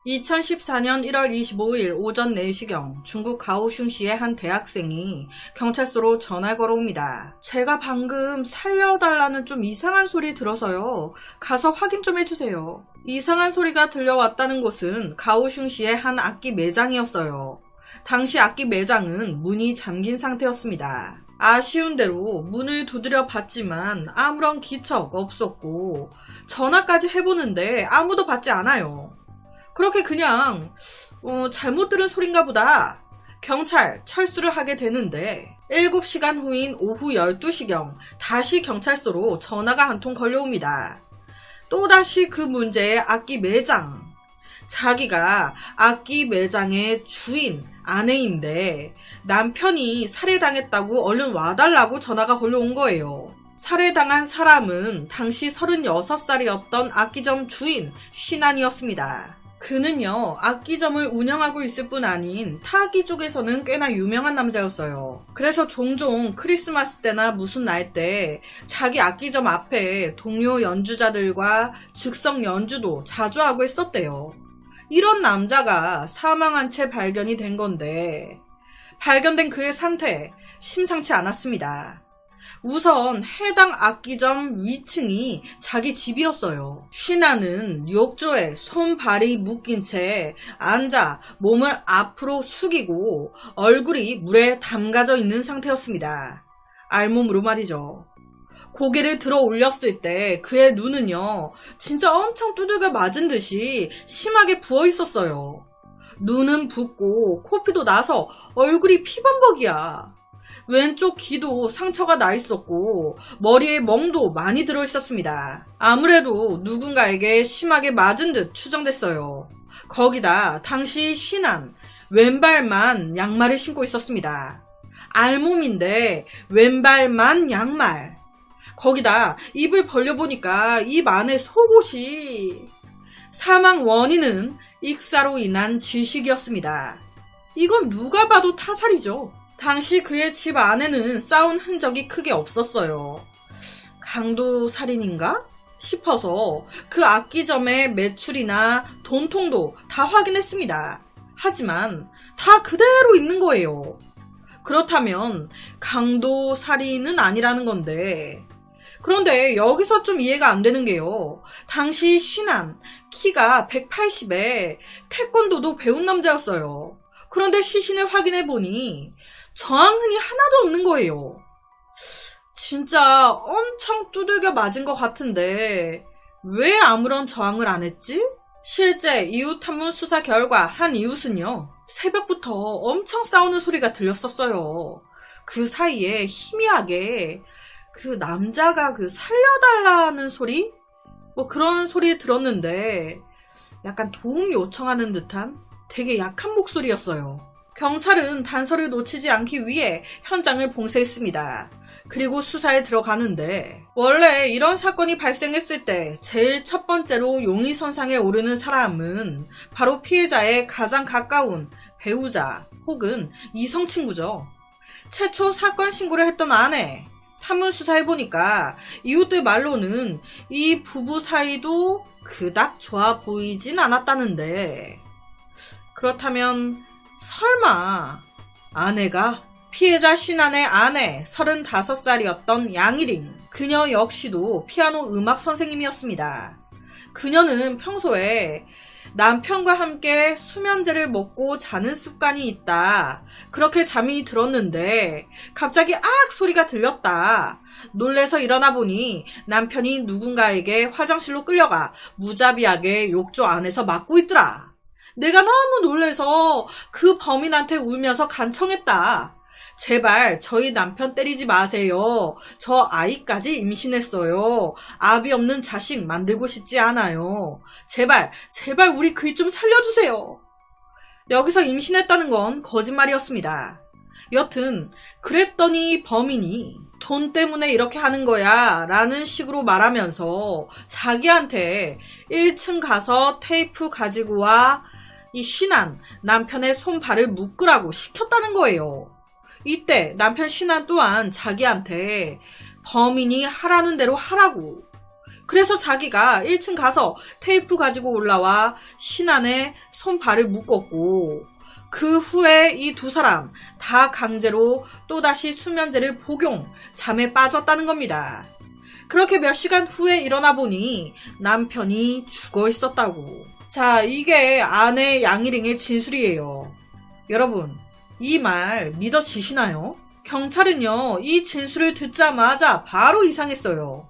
2014년 1월 25일 오전 4시경 중국 가오슝시의 한 대학생이 경찰서로 전화를 걸어옵니다. 제가 방금 살려달라는 좀 이상한 소리 들어서요. 가서 확인 좀 해주세요. 이상한 소리가 들려왔다는 곳은 가오슝시의 한 악기 매장이었어요. 당시 악기 매장은 문이 잠긴 상태였습니다. 아쉬운 대로 문을 두드려 봤지만 아무런 기척 없었고 전화까지 해보는데 아무도 받지 않아요. 그렇게 그냥 잘못 들은 소린가 보다. 경찰 철수를 하게 되는데 7시간 후인 오후 12시경 다시 경찰서로 전화가 한 통 걸려옵니다. 또다시 그 문제의 악기 매장. 자기가 악기 매장의 주인, 아내인데 남편이 살해당했다고 얼른 와달라고 전화가 걸려온 거예요. 살해당한 사람은 당시 36살이었던 악기점 주인 쉬난이었습니다. 그는요, 악기점을 운영하고 있을 뿐 아닌 타악기 쪽에서는 꽤나 유명한 남자였어요. 그래서 종종 크리스마스 때나 무슨 날 때 자기 악기점 앞에 동료 연주자들과 즉석 연주도 자주 하고 했었대요. 이런 남자가 사망한 채 발견이 된 건데 발견된 그의 상태 심상치 않았습니다. 우선 해당 악기점 위층이 자기 집이었어요. 쉬나는 욕조에 손발이 묶인 채 앉아 몸을 앞으로 숙이고 얼굴이 물에 담가져 있는 상태였습니다. 알몸으로 말이죠. 고개를 들어 올렸을 때 그의 눈은요, 진짜 엄청 두들겨 맞은 듯이 심하게 부어 있었어요. 눈은 붓고 코피도 나서 얼굴이 피범벅이야. 왼쪽 귀도 상처가 나 있었고 머리에 멍도 많이 들어 있었습니다. 아무래도 누군가에게 심하게 맞은 듯 추정됐어요. 거기다 당시 쉬난 왼발만 양말을 신고 있었습니다. 알몸인데 왼발만 양말. 거기다 입을 벌려보니까 입 안에 속옷이. 사망 원인은 익사로 인한 질식이었습니다. 이건 누가 봐도 타살이죠. 당시 그의 집 안에는 싸운 흔적이 크게 없었어요. 강도살인인가 싶어서 그 악기점의 매출이나 돈통도 다 확인했습니다. 하지만 다 그대로 있는 거예요. 그렇다면 강도살인은 아니라는 건데, 그런데 여기서 좀 이해가 안 되는 게요. 당시 쉬난 키가 180에 태권도도 배운 남자였어요. 그런데 시신을 확인해보니 저항흔이 하나도 없는 거예요. 진짜 엄청 두들겨 맞은 것 같은데 왜 아무런 저항을 안 했지? 실제 이웃 탐문 수사 결과 한 이웃은요, 새벽부터 엄청 싸우는 소리가 들렸었어요. 그 사이에 희미하게 그 남자가 살려달라는 소리? 그런 소리 들었는데 약간 도움 요청하는 듯한 되게 약한 목소리였어요. 경찰은 단서를 놓치지 않기 위해 현장을 봉쇄했습니다. 그리고 수사에 들어가는데 원래 이런 사건이 발생했을 때 제일 첫 번째로 용의선상에 오르는 사람은 바로 피해자의 가장 가까운 배우자 혹은 이성친구죠. 최초 사건 신고를 했던 아내. 탐문 수사해보니까 이웃들 말로는 이 부부 사이도 그닥 좋아 보이진 않았다는데, 그렇다면 설마 아내가 피해자 신한의 아내 35살이었던 양일인, 그녀 역시도 피아노 음악 선생님이었습니다. 그녀는 평소에 남편과 함께 수면제를 먹고 자는 습관이 있다. 그렇게 잠이 들었는데 갑자기 악 소리가 들렸다. 놀래서 일어나 보니 남편이 누군가에게 화장실로 끌려가 무자비하게 욕조 안에서 맞고 있더라. 내가 너무 놀래서 그 범인한테 울면서 간청했다. 제발 저희 남편 때리지 마세요. 저 아이까지 임신했어요. 아비 없는 자식 만들고 싶지 않아요. 제발 우리 그이 좀 살려주세요. 여기서 임신했다는 건 거짓말이었습니다. 여튼 그랬더니 범인이 돈 때문에 이렇게 하는 거야 라는 식으로 말하면서 자기한테 1층 가서 테이프 가지고 와 이 신한 남편의 손발을 묶으라고 시켰다는 거예요. 이때 남편 신한 또한 자기한테 범인이 하라는 대로 하라고, 그래서 자기가 1층 가서 테이프 가지고 올라와 신안의 손발을 묶었고 그 후에 이 두 사람 다 강제로 또다시 수면제를 복용, 잠에 빠졌다는 겁니다. 그렇게 몇 시간 후에 일어나 보니 남편이 죽어 있었다고. 자, 이게 아내 양희링의 진술이에요. 여러분, 이 말 믿어지시나요? 경찰은요, 이 진술을 듣자마자 바로 이상했어요.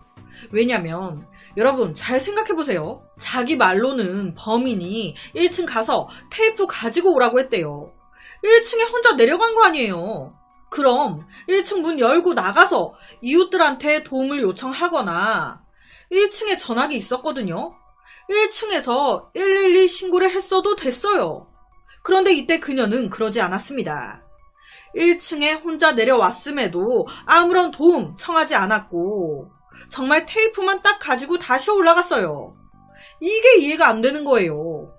왜냐면 여러분 잘 생각해보세요. 자기 말로는 범인이 1층 가서 테이프 가지고 오라고 했대요. 1층에 혼자 내려간 거 아니에요. 그럼 1층 문 열고 나가서 이웃들한테 도움을 요청하거나 1층에 전화기 있었거든요. 1층에서 112 신고를 했어도 됐어요. 그런데 이때 그녀는 그러지 않았습니다. 1층에 혼자 내려왔음에도 아무런 도움 청하지 않았고 정말 테이프만 딱 가지고 다시 올라갔어요. 이게 이해가 안 되는 거예요.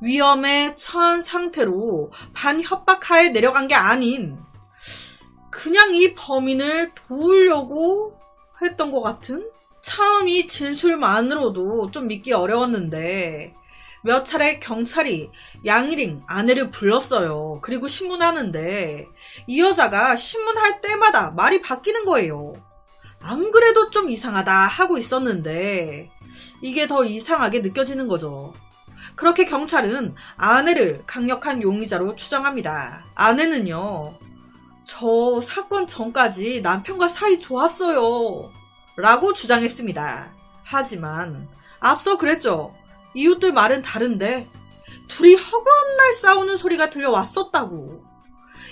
위험에 처한 상태로 반협박하에 내려간 게 아닌 그냥 이 범인을 도우려고 했던 것 같은? 처음 이 진술만으로도 좀 믿기 어려웠는데 몇 차례 경찰이 양희링 아내를 불렀어요. 그리고 신문하는데 이 여자가 신문할 때마다 말이 바뀌는 거예요. 안 그래도 좀 이상하다 하고 있었는데 이게 더 이상하게 느껴지는 거죠. 그렇게 경찰은 아내를 강력한 용의자로 추정합니다. 아내는요, 저 사건 전까지 남편과 사이 좋았어요 라고 주장했습니다. 하지만 앞서 그랬죠. 이웃들 말은 다른데 둘이 허구한 싸우는 소리가 들려왔었다고.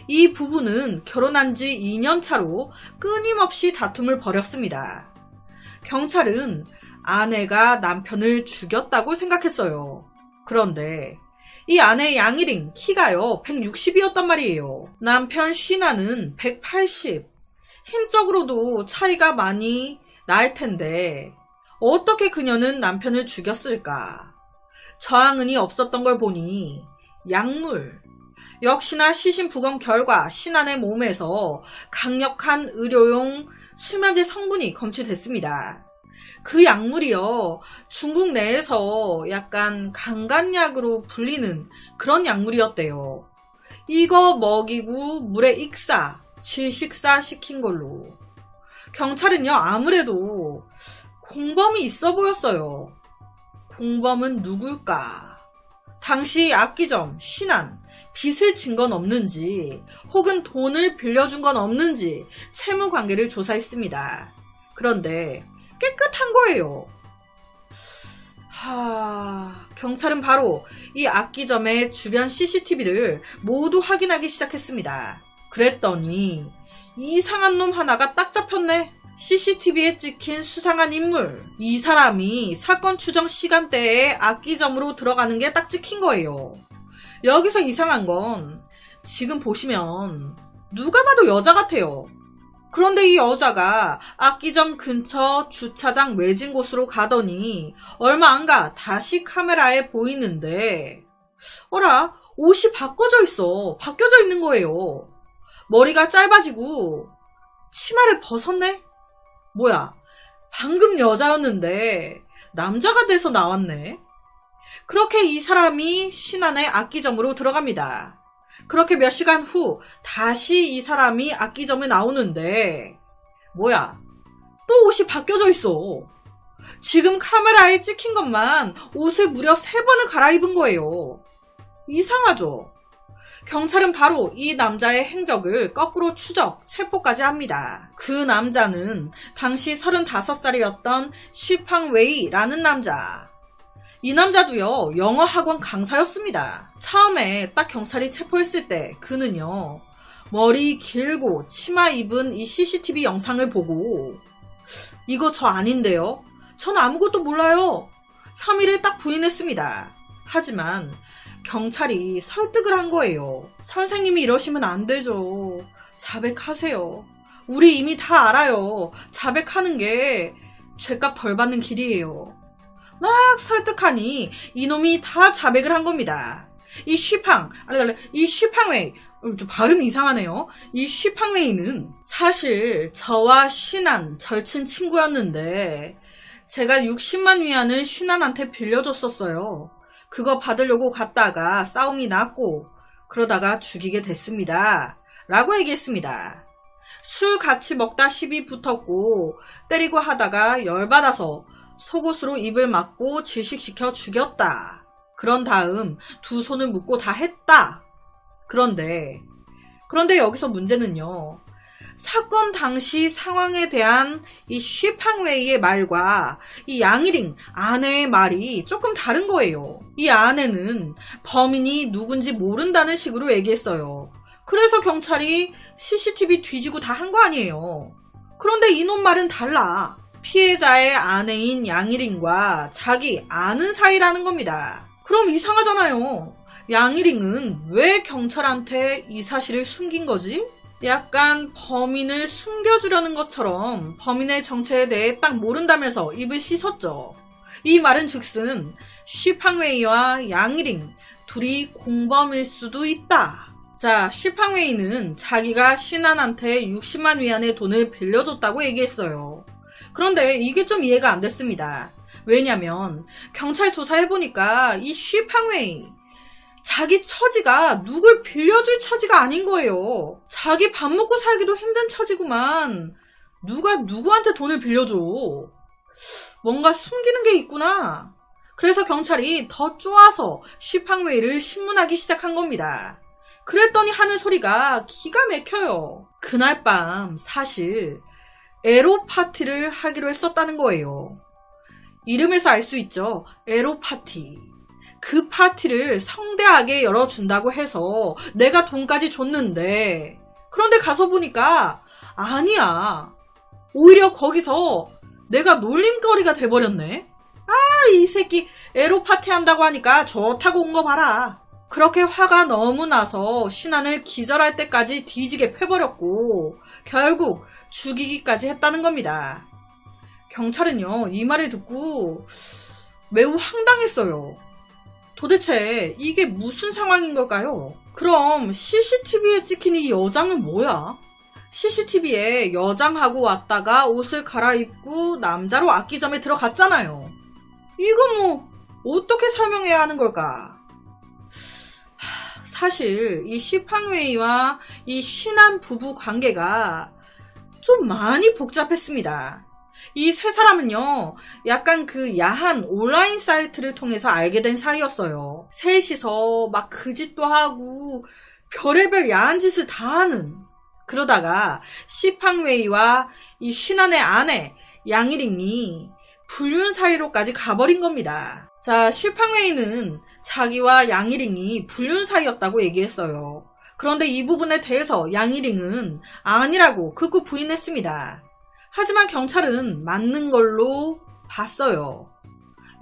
이 부부는 결혼한 지 2년 차로 끊임없이 다툼을 벌였습니다. 경찰은 아내가 남편을 죽였다고 생각했어요. 그런데 이 아내 양희링 키가요 160이었단 말이에요. 남편 신하는 180. 힘적으로도 차이가 많이 날 텐데 어떻게 그녀는 남편을 죽였을까? 저항은이 없었던 걸 보니 약물, 역시나 시신 부검 결과 신안의 몸에서 강력한 의료용 수면제 성분이 검출됐습니다. 그 약물이요, 중국 내에서 약간 강간약으로 불리는 그런 약물이었대요. 이거 먹이고 물에 익사, 질식사 시킨 걸로. 경찰은요, 아무래도 공범이 있어 보였어요. 공범은 누굴까? 당시 악기점, 신안, 빚을 진 건 없는지 혹은 돈을 빌려준 건 없는지 채무 관계를 조사했습니다. 그런데 깨끗한 거예요. 경찰은 바로 이 악기점의 주변 CCTV를 모두 확인하기 시작했습니다. 그랬더니 이상한 놈 하나가 딱 잡혔네. CCTV에 찍힌 수상한 인물. 이 사람이 사건 추정 시간대에 악기점으로 들어가는 게 딱 찍힌 거예요. 여기서 이상한 건 지금 보시면 누가 봐도 여자 같아요. 그런데 이 여자가 악기점 근처 주차장 외진 곳으로 가더니 얼마 안 가 다시 카메라에 보이는데 어라, 옷이 바뀌어져 있는 거예요. 머리가 짧아지고 치마를 벗었네? 뭐야, 방금 여자였는데 남자가 돼서 나왔네? 그렇게 이 사람이 신안의 악기점으로 들어갑니다. 그렇게 몇 시간 후 다시 이 사람이 악기점에 나오는데 뭐야, 또 옷이 바뀌어져 있어. 지금 카메라에 찍힌 것만 옷을 무려 3번을 갈아입은 거예요. 이상하죠? 경찰은 바로 이 남자의 행적을 거꾸로 추적, 체포까지 합니다. 그 남자는 당시 35살이었던 쉬팡웨이라는 남자. 이 남자도요, 영어 학원 강사였습니다. 처음에 딱 경찰이 체포했을 때 그는요, 머리 길고 치마 입은 이 CCTV 영상을 보고 이거 저 아닌데요? 전 아무것도 몰라요. 혐의를 딱 부인했습니다. 하지만 경찰이 설득을 한 거예요. 선생님이 이러시면 안 되죠. 자백하세요. 우리 이미 다 알아요. 자백하는 게 죄값 덜 받는 길이에요. 막 설득하니 이놈이 다 자백을 한 겁니다. 이 쉬팡웨이, 좀 발음이 이상하네요. 이 쉬팡웨이는 사실 저와 신안 절친 친구였는데 제가 60만 위안을 신한한테 빌려줬었어요. 그거 받으려고 갔다가 싸움이 났고 그러다가 죽이게 됐습니다. 라고 얘기했습니다. 술 같이 먹다 시비 붙었고 때리고 하다가 열받아서 속옷으로 입을 막고 질식시켜 죽였다. 그런 다음 두 손을 묶고 다 했다. 그런데 여기서 문제는요. 사건 당시 상황에 대한 이 쉬팡웨이의 말과 이 양일링 아내의 말이 조금 다른 거예요. 이 아내는 범인이 누군지 모른다는 식으로 얘기했어요. 그래서 경찰이 CCTV 뒤지고 다 한 거 아니에요. 그런데 이놈 말은 달라. 피해자의 아내인 양일링과 자기 아는 사이라는 겁니다. 그럼 이상하잖아요. 양일링은 왜 경찰한테 이 사실을 숨긴 거지? 약간 범인을 숨겨주려는 것처럼 범인의 정체에 대해 딱 모른다면서 입을 씻었죠. 이 말은 즉슨 쉬팡웨이와 양일링 둘이 공범일 수도 있다. 자, 쉬팡웨이는 자기가 신한한테 60만 위안의 돈을 빌려줬다고 얘기했어요. 그런데 이게 좀 이해가 안 됐습니다. 왜냐면 경찰 조사해보니까 이 쉬팡웨이 자기 처지가 누굴 빌려줄 처지가 아닌 거예요. 자기 밥 먹고 살기도 힘든 처지구만. 누가 누구한테 돈을 빌려줘. 뭔가 숨기는 게 있구나. 그래서 경찰이 더 쪼아서 쉬팡웨이를 신문하기 시작한 겁니다. 그랬더니 하는 소리가 기가 막혀요. 그날 밤 사실 에로 파티를 하기로 했었다는 거예요. 이름에서 알 수 있죠. 에로 파티. 그 파티를 성대하게 열어준다고 해서 내가 돈까지 줬는데 그런데 가서 보니까 아니야. 오히려 거기서 내가 놀림거리가 돼버렸네. 아, 이 새끼 에로 파티 한다고 하니까 좋다고 온 거 봐라. 그렇게 화가 너무 나서 신한을 기절할 때까지 뒤지게 패버렸고 결국 죽이기까지 했다는 겁니다. 경찰은요, 이 말을 듣고 매우 황당했어요. 도대체 이게 무슨 상황인 걸까요? 그럼 CCTV에 찍힌 이 여장은 뭐야? CCTV에 여장하고 왔다가 옷을 갈아입고 남자로 악기점에 들어갔잖아요. 이거 뭐 어떻게 설명해야 하는 걸까? 사실 이 쉬팡웨이와 이 신한 부부 관계가 좀 많이 복잡했습니다. 이 세 사람은요, 약간 그 야한 온라인 사이트를 통해서 알게 된 사이였어요. 셋이서 막 그 짓도 하고 별의별 야한 짓을 다 하는. 그러다가 쉬팡웨이와 이 신한의 아내 양일링이 불륜 사이로까지 가버린 겁니다. 자, 쉬팡웨이는 자기와 양일링이 불륜 사이였다고 얘기했어요. 그런데 이 부분에 대해서 양일링은 아니라고 극구 부인했습니다. 하지만 경찰은 맞는 걸로 봤어요.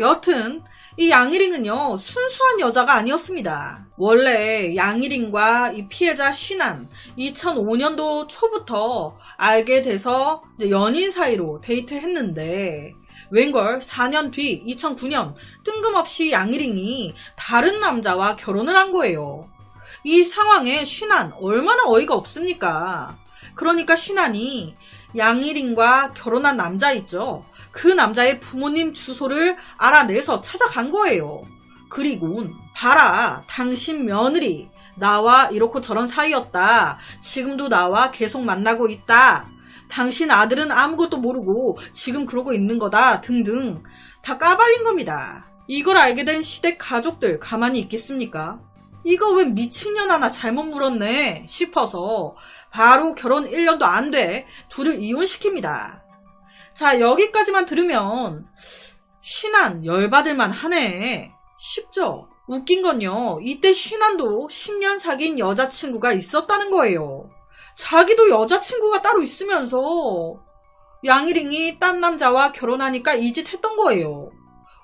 여튼 이 양일링은요, 순수한 여자가 아니었습니다. 원래 양일링과 이 피해자 신한 2005년도 초부터 알게 돼서 이제 연인 사이로 데이트했는데 웬걸 4년 뒤 2009년 뜬금없이 양일링이 다른 남자와 결혼을 한 거예요. 이 상황에 신한 얼마나 어이가 없습니까? 그러니까 신한이 양일링과 결혼한 남자 있죠. 그 남자의 부모님 주소를 알아내서 찾아간 거예요. 그리곤 봐라, 당신 며느리 나와 이렇고 저런 사이였다. 지금도 나와 계속 만나고 있다. 당신 아들은 아무것도 모르고 지금 그러고 있는 거다 등등 다 까발린 겁니다. 이걸 알게 된 시댁 가족들 가만히 있겠습니까? 이거 왜 미친년 하나 잘못 물었네 싶어서 바로 결혼 1년도 안 돼 둘을 이혼시킵니다. 자, 여기까지만 들으면 신한 열받을만 하네 싶죠? 웃긴 건요, 이때 신한도 10년 사귄 여자친구가 있었다는 거예요. 자기도 여자친구가 따로 있으면서 양일링이 딴 남자와 결혼하니까 이 짓 했던 거예요.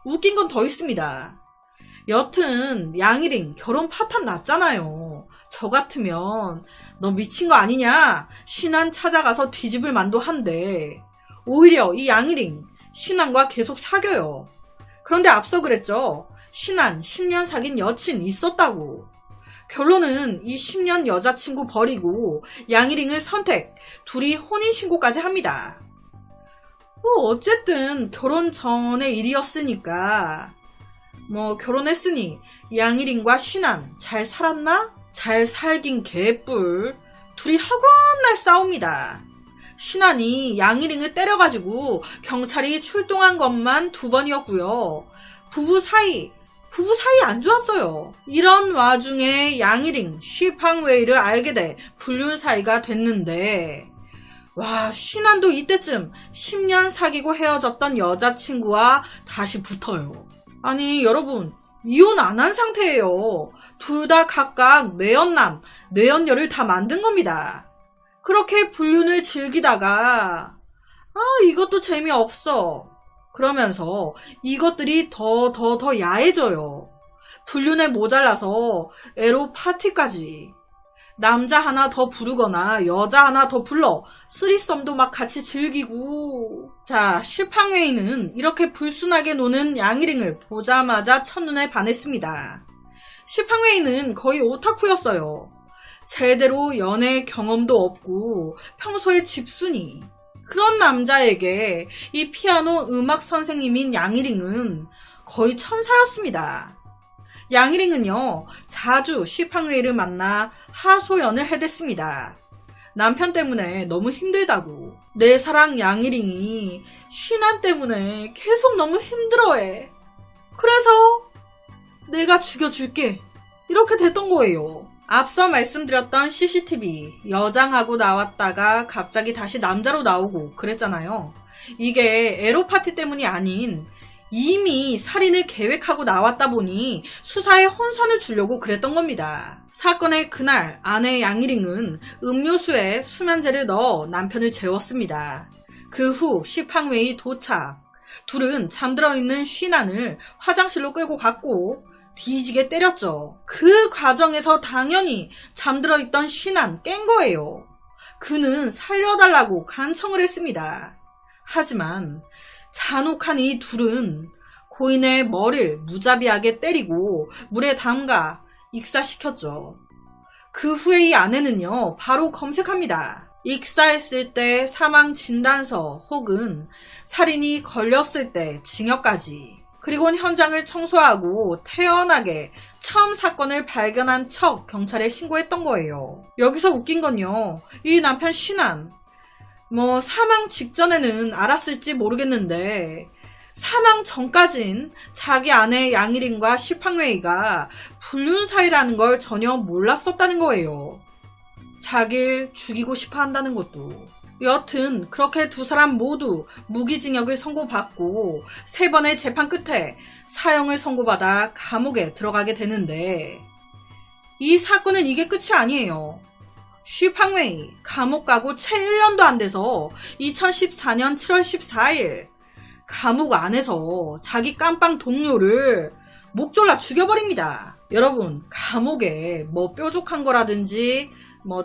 웃긴 건 더 있습니다. 여튼 양일링 결혼 파탄 났잖아요. 저 같으면 너 미친 거 아니냐? 신한 찾아가서 뒤집을 만도 한데 오히려 이 양일링 신한과 계속 사겨요. 그런데 앞서 그랬죠. 신한 10년 사귄 여친 있었다고. 결론은 이 10년 여자친구 버리고 양일링을 선택, 둘이 혼인신고까지 합니다. 어쨌든 결혼 전의 일이었으니까 결혼했으니 양일인과 신안 잘 살았나? 잘 살긴 개뿔. 둘이 학원날 싸웁니다. 신안이 양일잉을 때려가지고 경찰이 출동한 것만 2번이었고요. 부부 사이 안 좋았어요. 이런 와중에 양일잉, 쉬팡웨이를 알게 돼 불륜 사이가 됐는데 신안도 이때쯤 10년 사귀고 헤어졌던 여자친구와 다시 붙어요. 아니 여러분, 이혼 안 한 상태예요. 둘 다 각각 내연남, 내연녀를 다 만든 겁니다. 그렇게 불륜을 즐기다가 이것도 재미없어 그러면서 이것들이 더 야해져요. 불륜에 모자라서 에로 파티까지. 남자 하나 더 부르거나 여자 하나 더 불러 쓰리썸도 막 같이 즐기고. 자, 쉬팡웨이는 이렇게 불순하게 노는 양일잉을 보자마자 첫눈에 반했습니다. 쉬팡웨이는 거의 오타쿠였어요. 제대로 연애 경험도 없고 평소에 집순이. 그런 남자에게 이 피아노 음악 선생님인 양일잉은 거의 천사였습니다. 양일잉은요, 자주 쉬팡웨이를 만나 하소연을 해댔습니다. 남편 때문에 너무 힘들다고. 내 사랑 양일잉이 쉬난 때문에 계속 너무 힘들어해. 그래서 내가 죽여줄게. 이렇게 됐던 거예요. 앞서 말씀드렸던 CCTV, 여장하고 나왔다가 갑자기 다시 남자로 나오고 그랬잖아요. 이게 에로 파티 때문이 아닌 이미 살인을 계획하고 나왔다 보니 수사에 혼선을 주려고 그랬던 겁니다. 사건의 그날 아내 양일잉은 음료수에 수면제를 넣어 남편을 재웠습니다. 그 후 쉬팡웨이 도착. 둘은 잠들어 있는 쉬난을 화장실로 끌고 갔고 뒤지게 때렸죠. 그 과정에서 당연히 잠들어 있던 쉬난 깬 거예요. 그는 살려달라고 간청을 했습니다. 하지만 잔혹한 이 둘은 고인의 머리를 무자비하게 때리고 물에 담가 익사시켰죠. 그 후에 이 아내는요, 바로 검색합니다. 익사했을 때 사망 진단서 혹은 살인이 걸렸을 때 징역까지. 그리고는 현장을 청소하고 태연하게 처음 사건을 발견한 척 경찰에 신고했던 거예요. 여기서 웃긴 건요, 이 남편 쉬난 사망 직전에는 알았을지 모르겠는데 사망 전까진 자기 아내 양일잉과 쉬팡웨이가 불륜 사이라는 걸 전혀 몰랐었다는 거예요. 자기를 죽이고 싶어 한다는 것도. 여튼 그렇게 두 사람 모두 무기징역을 선고받고 3번의 재판 끝에 사형을 선고받아 감옥에 들어가게 되는데 이 사건은 이게 끝이 아니에요. 쉬팡웨이 감옥 가고 채 1년도 안 돼서 2014년 7월 14일 감옥 안에서 자기 깜빵 동료를 목 졸라 죽여버립니다. 여러분, 감옥에 뾰족한 거라든지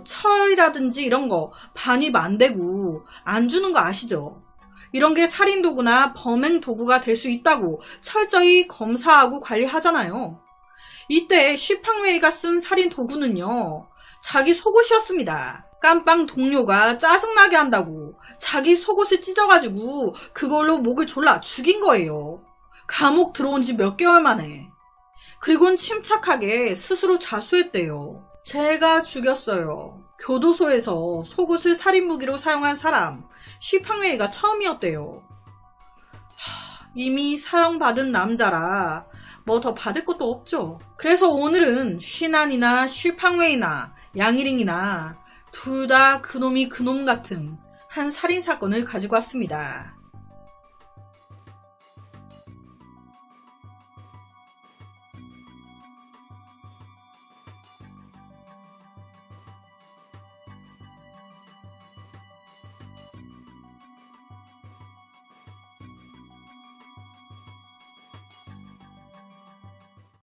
철이라든지 이런 거 반입 안 되고 안 주는 거 아시죠? 이런 게 살인 도구나 범행 도구가 될 수 있다고 철저히 검사하고 관리하잖아요. 이때 쉬팡웨이가 쓴 살인 도구는요, 자기 속옷이었습니다. 깜빵 동료가 짜증나게 한다고 자기 속옷을 찢어가지고 그걸로 목을 졸라 죽인 거예요. 감옥 들어온 지 몇 개월 만에. 그리고는 침착하게 스스로 자수했대요. 제가 죽였어요. 교도소에서 속옷을 살인무기로 사용한 사람 쉬팡웨이가 처음이었대요. 이미 사형받은 남자라 더 받을 것도 없죠. 그래서 오늘은 쉬난이나 쉬팡웨이나 양일잉이나 둘 다 그놈이 그놈 같은 한 살인사건을 가지고 왔습니다.